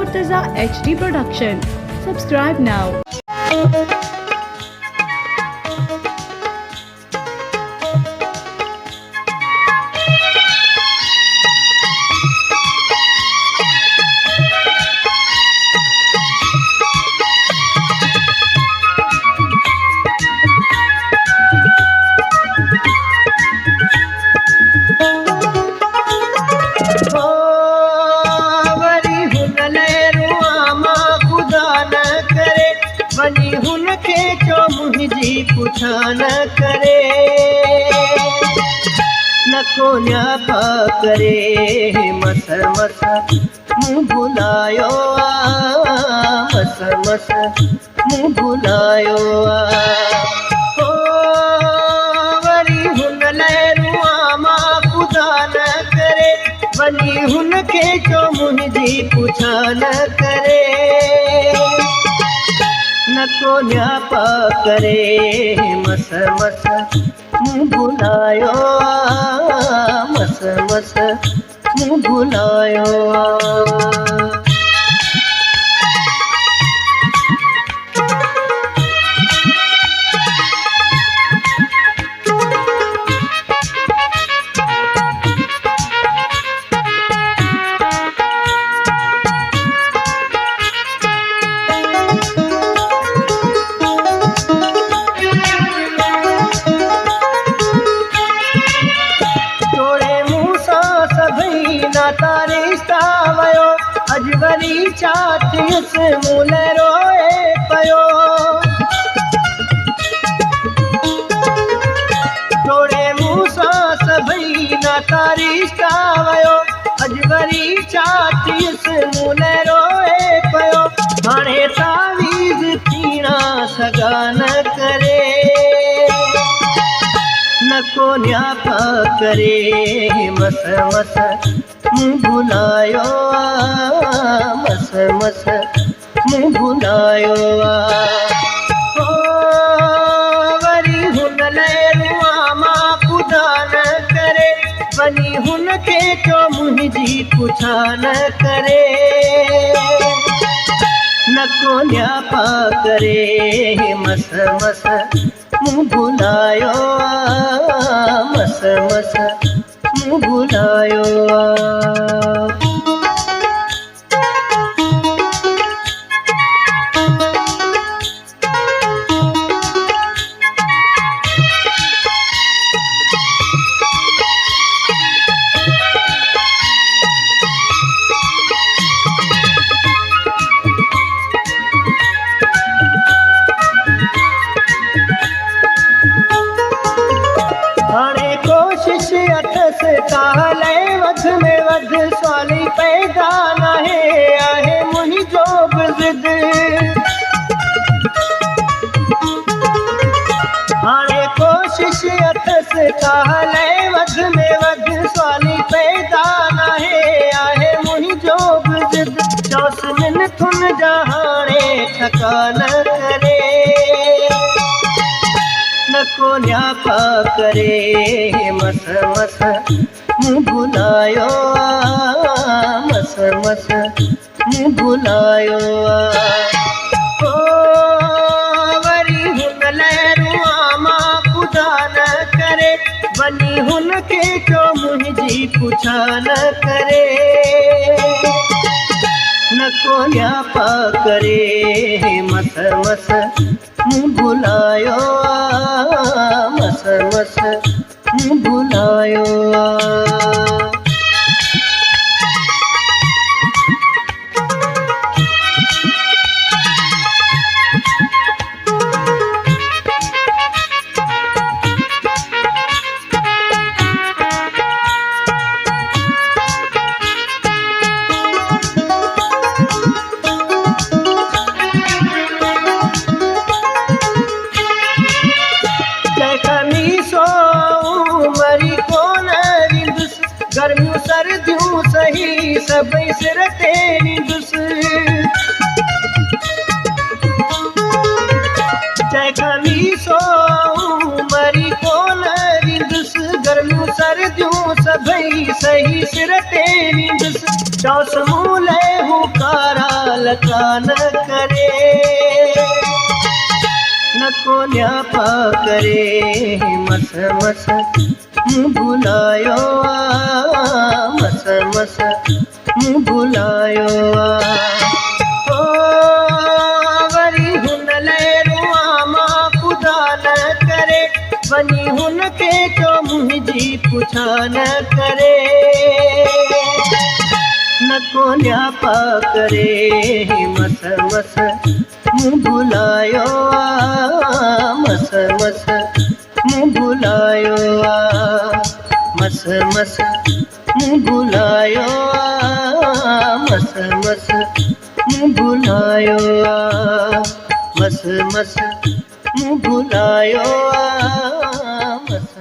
Murtaza HD Production. Subscribe now. वनी हुनखे चो मुंहिंजी पुछा न करे, न को न्यापा करे। मस मस मूं भुलायो आ, मस मस मूं भुलायो आ। ओ वरी हुन लहरुआ मां ख़ुदा न करे, वनी हुनखे चो मुंहिंजी पुछा न करे, न को न्यापा करे। मस मस मूं भुलायो आ, मस मस मूं भुलायो आ। तारिश्ता वयो अज वरी चाथियस मूल रोए पयो, थोड़े मूसा सभई ना तारिश्ता वयो अज वरी चाथियस मूल रोए पयो। हाणे तावीज़ थीणा सगा न करे, न को न्यापा करे। मस मस मूं भुलायो आ, मस मस मूं भुलायो आ। ओ वरी हुन लहरुआ मां ख़ुदा न करे, वनी हुनखे चो मुंहिंजी पुछा न करे, न को न्यापा करे। मस मस मूं भुलायो आ, मस मस मूं भुलायो आ। हाणे कोशिश अथस ताले वध में वध, सवाली पैदा नाहे आहे मुंहिंजो बि ज़िद। हाणे कोशिश अथस ताले वध में वध, सवाली पैदा नाहे आहे मुंहिंजो बि ज़िद। चौस मिनथुन जा हाणे ठका न करे, न को न्यापा करे। मस मस मूं भुलायो आ, मस मस मूं भुलायो आ। ओ वरी हुन लहरुआ मां ख़ुदा न करे, वनी हुनखे चो मुंहिंजी पुछा न करे, न को न्यापा करे। मस मस मूं भुलायो आ, मस मस मूं भुलायो आ। गर्मियों सर्दियों सही सभई सिर ते ॾींदुस, चाहे खमीसो मरी कोन ॾींदुस। गर्मियों सर्दियों सभई सही सिर ते ॾींदुस, चौस मूं लाइ हू कारा हलका न करे, न को न्यापा करे। मस मस मूं भुलायो आ, मस मस मूं भुलायो आ। ओ वरी हुन लाइ रुआ मां ख़ुदा न करे, वञी हुन खे चो मुंहिंजी पुछा न करे, न को न्यापा करे। मस मस मूं भुलायो आ, मस मस मूं भुलायो आ, मस मस मूं भुलायो आ, मस मस मूं भुलायो आ, मस मस मूं भुलायो आ, मस